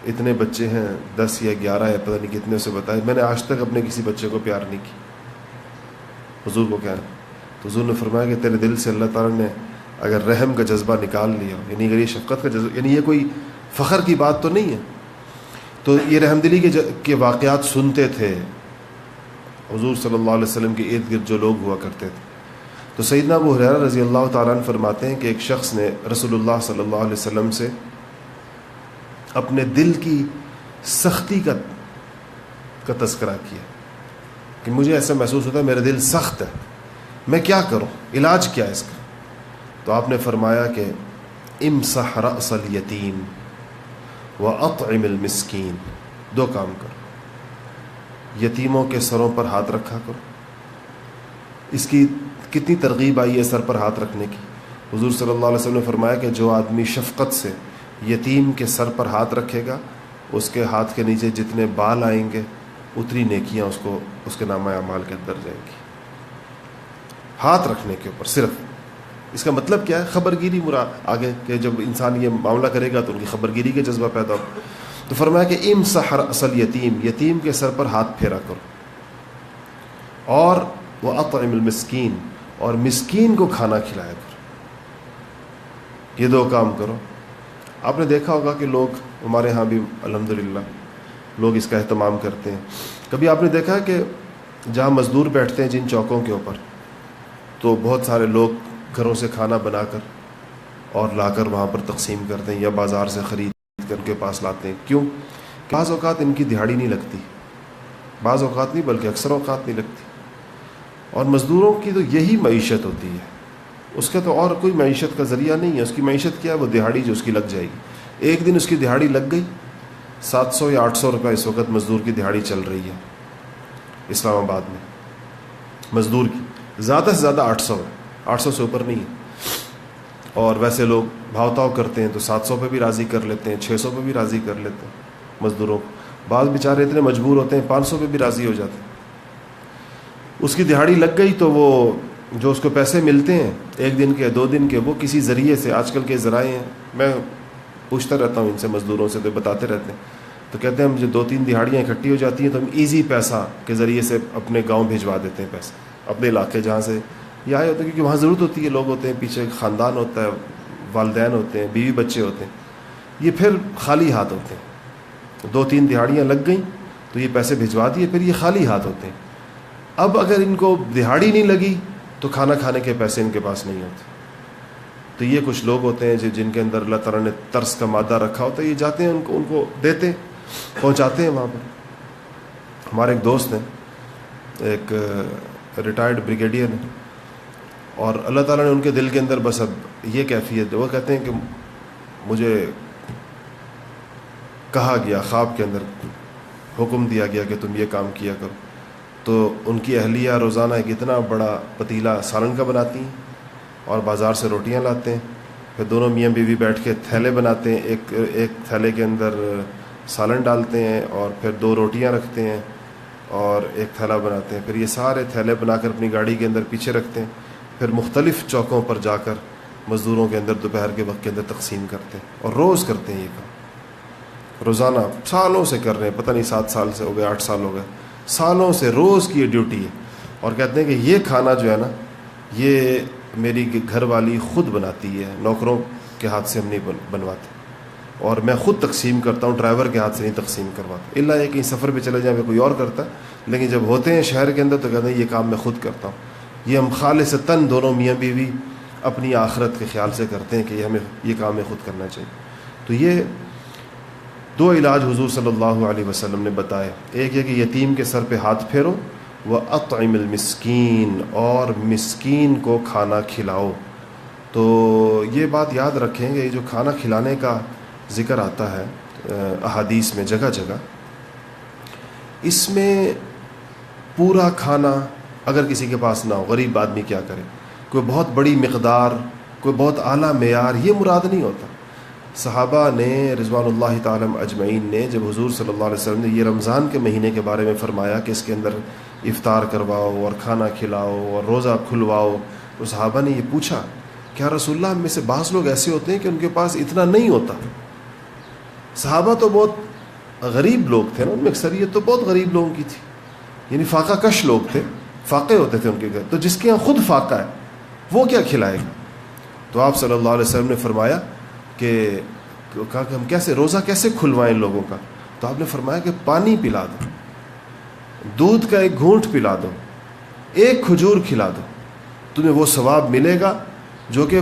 اتنے بچے ہیں, 10 یا 11 یا پتہ نہیں کتنے, سے بتائے میں نے آج تک اپنے کسی بچے کو پیار نہیں کی. حضور کو کہنا, تو حضور نے فرمایا کہ تیرے دل سے اللہ تعالیٰ نے اگر رحم کا جذبہ نکال لیا, یعنی اگر یہ شفقت کا جذبہ, یعنی یہ کوئی فخر کی بات تو نہیں ہے. تو یہ رحم دلی کے واقعات سنتے تھے حضور صلی اللہ علیہ وسلم کے ارد گرد جو لوگ ہوا کرتے تھے. تو سیدنا ابو ہریرہ رضی اللہ تعالیٰ عنہ فرماتے ہیں کہ ایک شخص نے رسول اللہ صلی اللہ علیہ وسلم سے اپنے دل کی سختی کا تذکرہ کیا کہ مجھے ایسا محسوس ہوتا ہے میرا دل سخت ہے, میں کیا کروں, علاج کیا ہے اس کا؟ تو آپ نے فرمایا کہ امسح رأس الیتیم واطعم المسکین, 2 کام کرو, یتیموں کے سروں پر ہاتھ رکھا کرو. اس کی کتنی ترغیب آئی ہے سر پر ہاتھ رکھنے کی. حضور صلی اللہ علیہ وسلم نے فرمایا کہ جو آدمی شفقت سے یتیم کے سر پر ہاتھ رکھے گا, اس کے ہاتھ کے نیچے جتنے بال آئیں گے اتنی نیکیاں اس کے نامہ اعمال کے اندر جائیں گی. ہاتھ رکھنے کے اوپر صرف. اس کا مطلب کیا ہے؟ خبرگیری مراد آگے کہ جب انسان یہ معاملہ کرے گا تو ان کی خبرگیری کا جذبہ پیدا ہو. تو فرمایا کہ امسح رأس الیتیم, یتیم کے سر پر ہاتھ پھیرا کرو, اور واطعم المسکین, اور مسکین کو کھانا کھلایا کرو. یہ 2 کام کرو. آپ نے دیکھا ہوگا کہ لوگ ہمارے ہاں بھی الحمدللہ لوگ اس کا اہتمام کرتے ہیں. کبھی آپ نے دیکھا کہ جہاں مزدور بیٹھتے ہیں جن چوکوں کے اوپر, تو بہت سارے لوگ گھروں سے کھانا بنا کر اور لا کر وہاں پر تقسیم کرتے ہیں, یا بازار سے خرید کر کے پاس لاتے ہیں. کیوں؟ بعض اوقات ان کی دہاڑی نہیں لگتی, بعض اوقات نہیں بلکہ اکثر اوقات نہیں لگتی. اور مزدوروں کی تو یہی معیشت ہوتی ہے, اس کا تو اور کوئی معیشت کا ذریعہ نہیں ہے. اس کی معیشت کیا ہے؟ وہ دہاڑی جو اس کی لگ جائے گی. ایک دن اس کی دہاڑی لگ گئی, 700 یا 800 روپے اس وقت مزدور کی دہاڑی چل رہی ہے اسلام آباد میں. مزدور کی زیادہ سے زیادہ 800 ہے, 800 سے اوپر نہیں ہے. اور ویسے لوگ بھاؤ تاؤ کرتے ہیں تو 700 پہ بھی راضی کر لیتے ہیں, 600 پہ بھی راضی کر لیتے ہیں مزدوروں کو. بعض بیچارے اتنے مجبور ہوتے ہیں 500 پہ بھی راضی ہو جاتے ہیں. اس کی دہاڑی لگ گئی تو وہ جو اس کو پیسے ملتے ہیں 1 دن کے 2 دن کے, وہ کسی ذریعے سے, آج کل کے ذرائع ہیں, میں پوچھتا رہتا ہوں ان سے مزدوروں سے, تو بتاتے رہتے ہیں, تو کہتے ہیں ہم جو 2-3 دہاڑیاں اکٹھی ہو جاتی ہیں تو ہم ایزی پیسہ کے ذریعے سے اپنے گاؤں بھیجوا دیتے ہیں پیسے, اپنے علاقے جہاں سے یہ آئے ہوتے ہیں, کیونکہ وہاں ضرورت ہوتی ہے, لوگ ہوتے ہیں پیچھے, خاندان ہوتا ہے, والدین ہوتے ہیں, بیوی بچے ہوتے ہیں. یہ پھر خالی ہاتھ ہوتے ہیں. 2-3 دہاڑیاں لگ گئیں تو یہ پیسے بھجوا دیے, پھر یہ خالی ہاتھ ہوتے ہیں. اب اگر ان کو دہاڑی نہیں لگی تو کھانا کھانے کے پیسے ان کے پاس نہیں ہوتے. تو یہ کچھ لوگ ہوتے ہیں جن کے اندر اللہ تعالیٰ نے ترس کا مادہ رکھا ہوتا ہے, یہ جاتے ہیں ان کو دیتے, پہنچاتے ہیں وہاں پر. ہمارے ایک دوست ہیں, ایک ریٹائرڈ بریگیڈیئر ہیں، اور اللہ تعالیٰ نے ان کے دل کے اندر بس اب یہ کیفیت، وہ کہتے ہیں کہ مجھے کہا گیا خواب کے اندر، حکم دیا گیا کہ تم یہ کام کیا کرو. تو ان کی اہلیہ روزانہ ایک اتنا بڑا پتیلا سالن کا بناتی ہیں اور بازار سے روٹیاں لاتے ہیں، پھر دونوں میاں بیوی بیٹھ کے تھیلے بناتے ہیں، ایک تھیلے کے اندر سالن ڈالتے ہیں اور پھر 2 روٹیاں رکھتے ہیں اور ایک تھیلا بناتے ہیں. پھر یہ سارے تھیلے بنا کر اپنی گاڑی کے اندر پیچھے رکھتے ہیں، پھر مختلف چوکوں پر جا کر مزدوروں کے اندر دوپہر کے وقت کے اندر تقسیم کرتے ہیں، اور روز کرتے ہیں یہ کام. روزانہ سالوں سے کر رہے ہیں، پتہ نہیں 7 سال سے ہو گئے، 8 سال ہو گئے، سالوں سے روز کی یہ ڈیوٹی ہے. اور کہتے ہیں کہ یہ کھانا جو ہے نا، یہ میری گھر والی خود بناتی ہے، نوکروں کے ہاتھ سے ہم نہیں بنواتے، اور میں خود تقسیم کرتا ہوں، ڈرائیور کے ہاتھ سے نہیں تقسیم کرواتا. اللہ یہ کہیں سفر پہ چلے جائیں کوئی اور کرتا ہے، لیکن جب ہوتے ہیں شہر کے اندر تو کہتے ہیں یہ کام میں خود کرتا ہوں. یہ ہم خالصتاً دونوں میاں بیوی اپنی آخرت کے خیال سے کرتے ہیں کہ ہمیں یہ کام ہمیں خود کرنا چاہیے. تو یہ 2 علاج حضور صلی اللہ علیہ وسلم نے بتائے. ایک یہ کہ یتیم کے سر پہ ہاتھ پھیرو، وَأَطْعِمِ الْمِسْكِينَ، اور مسکین کو کھانا کھلاؤ. تو یہ بات یاد رکھیں کہ جو کھانا کھلانے کا ذکر آتا ہے احادیث میں جگہ جگہ، اس میں پورا کھانا اگر کسی کے پاس نہ ہو، غریب آدمی کیا کرے، کوئی بہت بڑی مقدار، کوئی بہت اعلیٰ معیار، یہ مراد نہیں ہوتا. صحابہ نے رضوان اللہ تعالی اجمعین نے جب حضور صلی اللہ علیہ وسلم نے یہ رمضان کے مہینے کے بارے میں فرمایا کہ اس کے اندر افطار کرواؤ اور کھانا کھلاؤ اور روزہ کھلواؤ، تو صحابہ نے یہ پوچھا کیا رسول اللہ، ہم میں سے بعض لوگ ایسے ہوتے ہیں کہ ان کے پاس اتنا نہیں ہوتا. صحابہ تو بہت غریب لوگ تھے نا، ان میں اکثریت تو بہت غریب لوگوں کی تھی، یعنی فاقہ کش لوگ تھے، فاقے ہوتے تھے ان کے گھر. تو جس کے یہاں خود فاقہ ہے وہ کیا کھلائے گا؟ تو آپ صلی اللہ علیہ وسلم نے فرمایا کہ کہا کہ ہم کیسے روزہ کیسے کھلوائیں لوگوں کا؟ تو آپ نے فرمایا کہ پانی پلا دو، دودھ کا 1 گھونٹ پلا دو، 1 کھجور کھلا دو، تمہیں وہ ثواب ملے گا جو کہ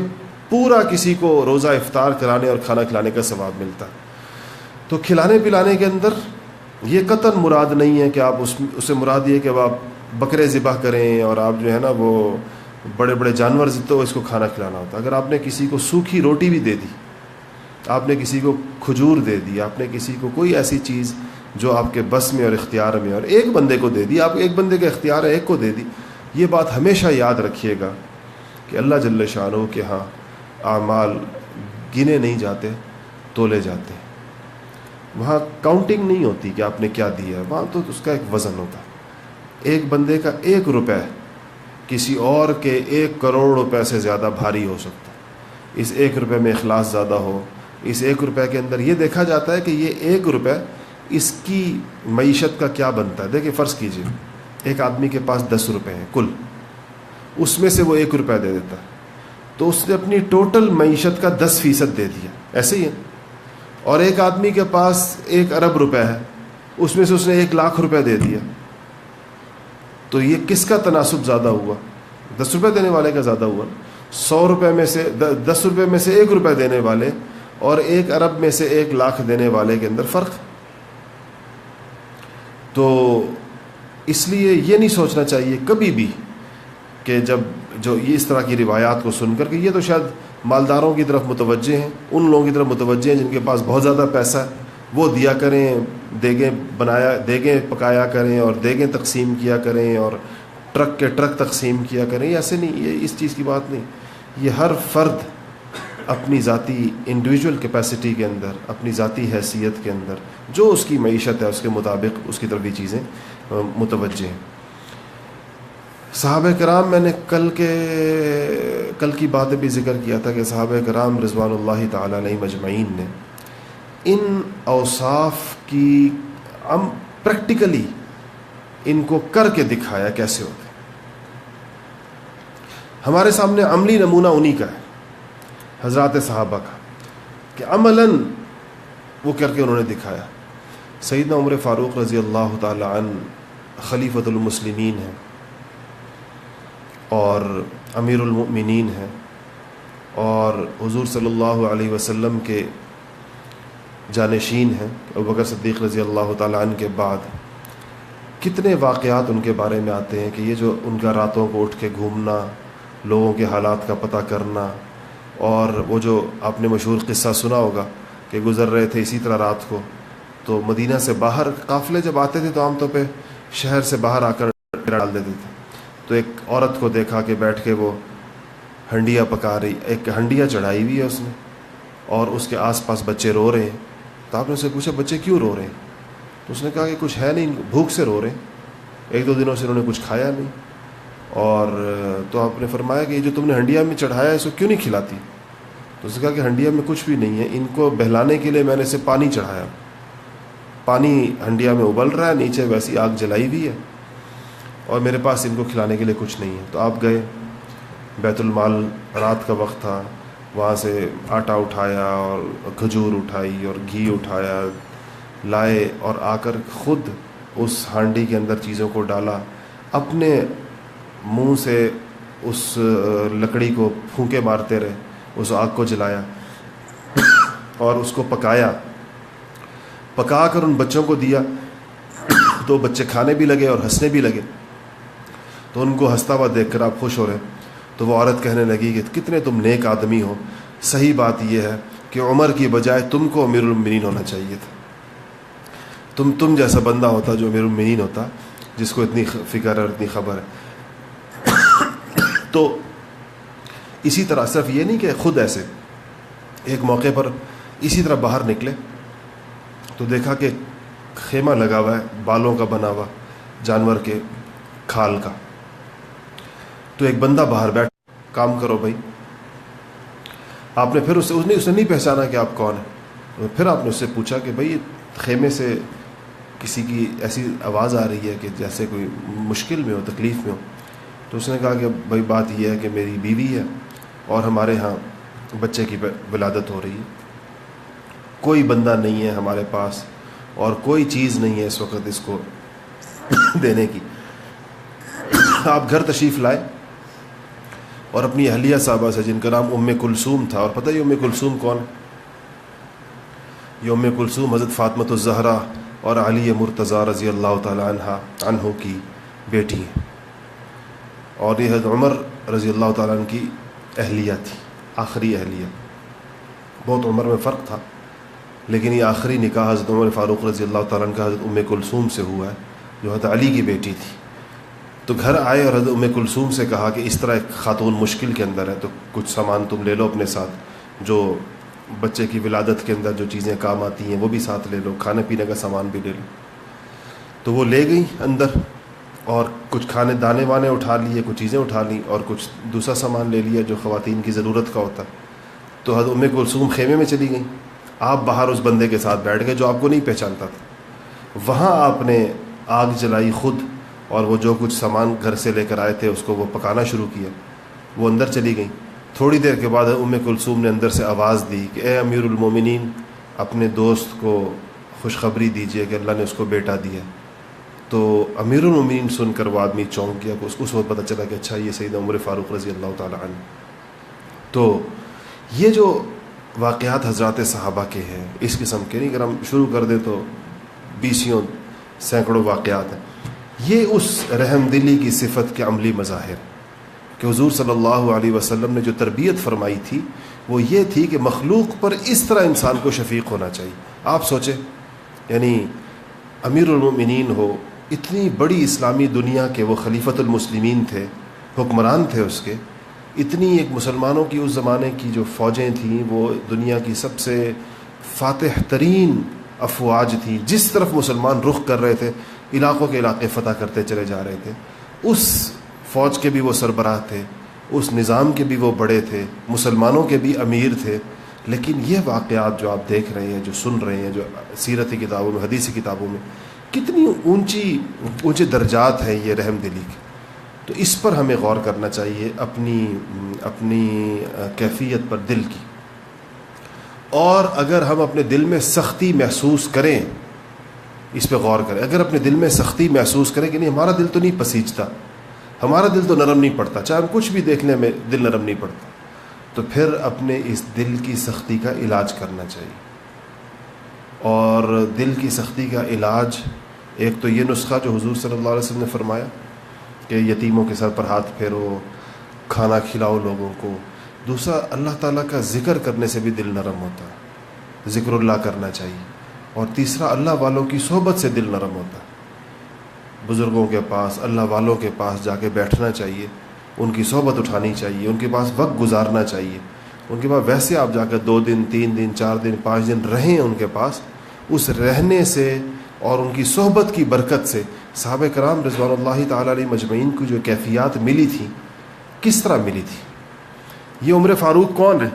پورا کسی کو روزہ افطار کرانے اور کھانا کھلانے کا ثواب ملتا. تو کھلانے پلانے کے اندر یہ قطعاً مراد نہیں ہے کہ آپ اسے مراد یہ کہ اب آپ بکرے ذبح کریں اور آپ جو ہے نا وہ بڑے بڑے جانور تو اس کو کھانا کھلانا ہوتا. اگر آپ نے کسی کو سوکھی روٹی بھی دے دی، آپ نے کسی کو کھجور دے دی، آپ نے کسی کو کوئی ایسی چیز جو آپ کے بس میں اور اختیار میں، اور ایک بندے کو دے دی، آپ ایک بندے کا اختیار ہے، ایک کو دے دی، یہ بات ہمیشہ یاد رکھیے گا کہ اللہ جل شانہ کے ہاں اعمال گنے نہیں جاتے، تولے جاتے. وہاں کاؤنٹنگ نہیں ہوتی کہ آپ نے کیا دیا ہے، وہاں تو اس کا ایک وزن ہوتا ہے. ایک بندے کا 1 روپے کسی اور کے 1 کروڑ روپے سے زیادہ بھاری ہو سکتا ہے. اس 1 روپے میں اخلاص زیادہ ہو، اس 1 روپے کے اندر یہ دیکھا جاتا ہے کہ یہ 1 روپے اس کی معیشت کا کیا بنتا ہے. دیکھیں فرض کیجئے ایک آدمی کے پاس 10 روپے ہیں کل، اس میں سے وہ 1 روپے دے دیتا ہے، تو اس نے اپنی ٹوٹل معیشت کا 10% دے دیا. ایسے ہی ہے. اور ایک آدمی کے پاس 1 ارب روپے ہے، اس میں سے اس نے 1 لاکھ روپے دے دیا. تو یہ کس کا تناسب زیادہ ہوا؟ 10 روپے دینے والے کا زیادہ ہوا. 100 روپے میں سے 10 روپے میں سے 1 روپے دینے والے اور 1 ارب میں سے 1 لاکھ دینے والے کے اندر فرق. تو اس لیے یہ نہیں سوچنا چاہیے کبھی بھی کہ جب جو یہ اس طرح کی روایات کو سن کر کہ یہ تو شاید مالداروں کی طرف متوجہ ہیں، ان لوگوں کی طرف متوجہ ہیں جن کے پاس بہت زیادہ پیسہ ہے، وہ دیا کریں، دیگیں پکایا کریں اور دیگیں تقسیم کیا کریں اور ٹرک کے ٹرک تقسیم کیا کریں. ایسے نہیں، یہ اس چیز کی بات نہیں. یہ ہر فرد اپنی ذاتی انڈیویجول کیپیسٹی کے اندر، اپنی ذاتی حیثیت کے اندر جو اس کی معیشت ہے اس کے مطابق اس کی طرف یہ چیزیں متوجہ ہیں. صحابہ کرام، میں نے کل کی باتیں بھی ذکر کیا تھا کہ صحابہ کرام رضوان اللہ تعالی علیہم مجمعین نے ان اوصاف کی پریکٹیکلی ان کو کر کے دکھایا کیسے ہوتے. ہمارے سامنے عملی نمونہ انہی کا ہے، حضرات صحابہ کا، کہ عملاً وہ کر کے انہوں نے دکھایا. سیدنا عمر فاروق رضی اللہ تعالی عنہ خلیفۃ المسلمین ہیں اور امیر المؤمنین ہیں اور حضور صلی اللہ علیہ وسلم کے جانشین ہیں، ابوبکر صدیق رضی اللہ تعالی عنہ کے بعد. کتنے واقعات ان کے بارے میں آتے ہیں کہ یہ جو ان کا راتوں کو اٹھ کے گھومنا، لوگوں کے حالات کا پتہ کرنا، اور وہ جو آپ نے مشہور قصہ سنا ہوگا کہ گزر رہے تھے اسی طرح رات کو، تو مدینہ سے باہر قافلے جب آتے تھے تو عام طور پہ شہر سے باہر آ کر ڈال دیتے تھے، تو ایک عورت کو دیکھا کہ بیٹھ کے وہ ہنڈیا پکا رہی، ایک ہنڈیا چڑھائی ہوئی ہے اس نے، اور اس کے آس پاس بچے رو رہے ہیں. تو آپ نے اس سے پوچھا بچے کیوں رو رہے ہیں؟ تو اس نے کہا کہ کچھ ہے نہیں، بھوک سے رو رہے ہیں، ایک دو دنوں سے انہوں نے کچھ کھایا نہیں. اور تو آپ نے فرمایا کہ یہ جو تم نے ہنڈیا میں چڑھایا ہے اس کو کیوں نہیں کھلاتی؟ تو اس نے کہا کہ ہنڈیا میں کچھ بھی نہیں ہے، ان کو بہلانے کے لیے میں نے اسے پانی چڑھایا، پانی ہنڈیا میں ابل رہا ہے، نیچے ویسی آگ جلائی ہوئی ہے، اور میرے پاس ان کو کھلانے کے لیے کچھ نہیں ہے. تو آپ گئے بیت المال، رات کا وقت تھا، وہاں سے آٹا اٹھایا اور کھجور اٹھائی اور گھی اٹھایا لائے، اور آ کر خود اس ہانڈی کے اندر چیزوں کو ڈالا، اپنے منہ سے اس لکڑی کو پھونکے مارتے رہے، اس آگ کو جلایا اور اس کو پکایا، پکا کر ان بچوں کو دیا. تو بچے کھانے بھی لگے اور ہنسنے بھی لگے. تو ان کو ہنستا ہوا دیکھ کر آپ خوش ہو رہے. تو وہ عورت کہنے لگی کہ کتنے تم نیک آدمی ہو، صحیح بات یہ ہے کہ عمر کی بجائے تم کو امیر المومنین ہونا چاہیے تھا، تم جیسا بندہ ہوتا جو امیر المومنین ہوتا، جس کو اتنی فکر اور اتنی خبر ہے. تو اسی طرح صرف یہ نہیں کہ خود ایسے، ایک موقع پر اسی طرح باہر نکلے تو دیکھا کہ خیمہ لگا ہوا ہے بالوں کا بنا ہوا، جانور کے کھال کا. تو ایک بندہ باہر بیٹھ، کام کرو بھائی. آپ نے پھر اس نے نہیں پہچانا کہ آپ کون ہیں. پھر آپ نے اس سے پوچھا کہ بھائی خیمے سے کسی کی ایسی آواز آ رہی ہے کہ جیسے کوئی مشکل میں ہو، تکلیف میں ہو. تو اس نے کہا کہ بھائی بات یہ ہے کہ میری بیوی ہے اور ہمارے ہاں بچے کی ولادت ہو رہی ہے، کوئی بندہ نہیں ہے ہمارے پاس اور کوئی چیز نہیں ہے اس وقت اس کو دینے کی. آپ گھر تشریف لائے اور اپنی اہلیہ صاحبہ سے، جن کا نام ام کلثوم تھا، اور پتہ ہی ام کلثوم کون ہے؟ یہ ام کلثوم حضرت فاطمۃ الزہرا اور علی مرتضیٰ رضی اللہ تعالی عنہ کی بیٹی ہیں، اور یہ حضرت عمر رضی اللہ تعالیٰ عنہ کی اہلیہ تھی، آخری اہلیہ. بہت عمر میں فرق تھا، لیکن یہ آخری نکاح حضرت عمر فاروق رضی اللہ تعالیٰ عنہ کا حضرت ام کلثوم سے ہوا ہے، جو حضرت علی کی بیٹی تھی. تو گھر آئے اور حضرت ام کلثوم سے کہا کہ اس طرح ایک خاتون مشکل کے اندر ہے، تو کچھ سامان تم لے لو اپنے ساتھ، جو بچے کی ولادت کے اندر جو چیزیں کام آتی ہیں وہ بھی ساتھ لے لو، کھانے پینے کا سامان بھی لے لو. تو وہ لے گئی اندر، اور کچھ کھانے دانے وانے اٹھا لیے، کچھ چیزیں اٹھا لیں، اور کچھ دوسرا سامان لے لیا جو خواتین کی ضرورت کا ہوتا ہے. تو حضرت ام کلثوم خیمے میں چلی گئیں، آپ باہر اس بندے کے ساتھ بیٹھ گئے جو آپ کو نہیں پہچانتا تھا. وہاں آپ نے آگ جلائی خود، اور وہ جو کچھ سامان گھر سے لے کر آئے تھے اس کو وہ پکانا شروع کیا. وہ اندر چلی گئیں. تھوڑی دیر کے بعد ام کلثوم نے اندر سے آواز دی کہ اے امیر المومنین، اپنے دوست کو خوشخبری دیجئے کہ اللہ نے اس کو بیٹا دیا. تو امیر المومنین سن کر وہ آدمی چونک گیا، اس وقت پتہ چلا کہ اچھا یہ سیدنا عمر فاروق رضی اللہ تعالی عنہ. تو یہ جو واقعات حضرات صحابہ کے ہیں اس قسم کے نہیں، اگر ہم شروع کر دیں تو بیسیوں سینکڑوں واقعات ہیں. یہ اس رحم دلی کی صفت کے عملی مظاہر کہ حضور صلی اللہ علیہ وسلم نے جو تربیت فرمائی تھی وہ یہ تھی کہ مخلوق پر اس طرح انسان کو شفیق ہونا چاہیے. آپ سوچیں، یعنی امیر المومنین ہو، اتنی بڑی اسلامی دنیا کے وہ خلیفۃ المسلمین تھے، حکمران تھے اس کے، اتنی ایک مسلمانوں کی اس زمانے کی جو فوجیں تھیں وہ دنیا کی سب سے فاتح ترین افواج تھیں، جس طرف مسلمان رخ کر رہے تھے علاقوں کے علاقے فتح کرتے چلے جا رہے تھے. اس فوج کے بھی وہ سربراہ تھے، اس نظام کے بھی وہ بڑے تھے، مسلمانوں کے بھی امیر تھے. لیکن یہ واقعات جو آپ دیکھ رہے ہیں، جو سن رہے ہیں، جو سیرتی کتابوں میں، حدیثی کتابوں میں، کتنی اونچے درجات ہیں یہ رحم دلی کے. تو اس پر ہمیں غور کرنا چاہیے، اپنی کیفیت پر دل کی. اور اگر ہم اپنے دل میں سختی محسوس کریں، اس پہ غور کریں، اگر اپنے دل میں سختی محسوس کریں کہ نہیں ہمارا دل تو نہیں پسیجتا، ہمارا دل تو نرم نہیں پڑتا، چاہے ہم کچھ بھی دیکھ لیں ہمیں دل نرم نہیں پڑتا، تو پھر اپنے اس دل کی سختی کا علاج کرنا چاہیے. اور دل کی سختی کا علاج ایک تو یہ نسخہ جو حضور صلی اللہ علیہ وسلم نے فرمایا کہ یتیموں کے سر پر ہاتھ پھیرو، کھانا کھلاؤ لوگوں کو۔ دوسرا، اللہ تعالیٰ کا ذکر کرنے سے بھی دل نرم ہوتا ہے، ذکر اللہ کرنا چاہیے۔ اور تیسرا، اللہ والوں کی صحبت سے دل نرم ہوتا ہے۔ بزرگوں کے پاس، اللہ والوں کے پاس جا کے بیٹھنا چاہیے، ان کی صحبت اٹھانی چاہیے، ان کے پاس وقت گزارنا چاہیے، ان کے پاس ویسے آپ جا کے 2 دن 3 دن 4 دن 5 دن رہیں ان کے پاس، اس رہنے سے اور ان کی صحبت کی برکت سے صحابہ کرام رضوان اللہ تعالیٰ علیہ مجمعین کو جو کیفیات ملی تھی، کس طرح ملی تھی؟ یہ عمر فاروق کون ہے؟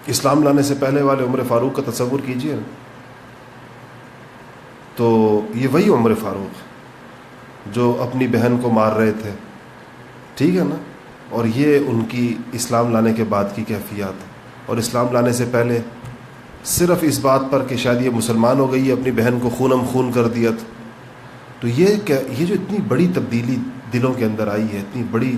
اسلام لانے سے پہلے والے عمر فاروق کا تصور کیجئے نا۔ تو یہ وہی عمر فاروق جو اپنی بہن کو مار رہے تھے، ٹھیک ہے نا؟ اور یہ ان کی اسلام لانے کے بعد کی کیفیات، اور اسلام لانے سے پہلے صرف اس بات پر کہ شاید یہ مسلمان ہو گئی ہے، اپنی بہن کو خونم خون کر دیا تھا۔ تو یہ جو اتنی بڑی تبدیلی دلوں کے اندر آئی ہے، اتنی بڑی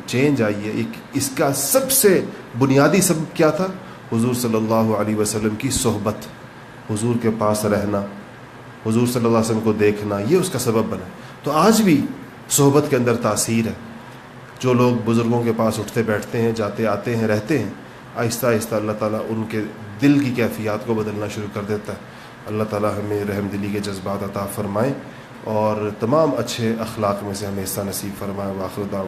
چینج آئی ہے، اس کا سب سے بنیادی سبب کیا تھا؟ حضور صلی اللہ علیہ وسلم کی صحبت، حضور کے پاس رہنا، حضور صلی اللہ علیہ وسلم کو دیکھنا، یہ اس کا سبب بنا۔ تو آج بھی صحبت کے اندر تاثیر ہے۔ جو لوگ بزرگوں کے پاس اٹھتے بیٹھتے ہیں، جاتے آتے ہیں، رہتے ہیں، آہستہ آہستہ اللہ تعالیٰ ان کے دل کی کیفیات کو بدلنا شروع کر دیتا ہے۔ اللہ تعالیٰ ہمیں رحم دلی کے جذبات عطا فرمائیں اور تمام اچھے اخلاق میں سے ہمیں حصہ نصیب فرمائے۔ وآخر دعوانا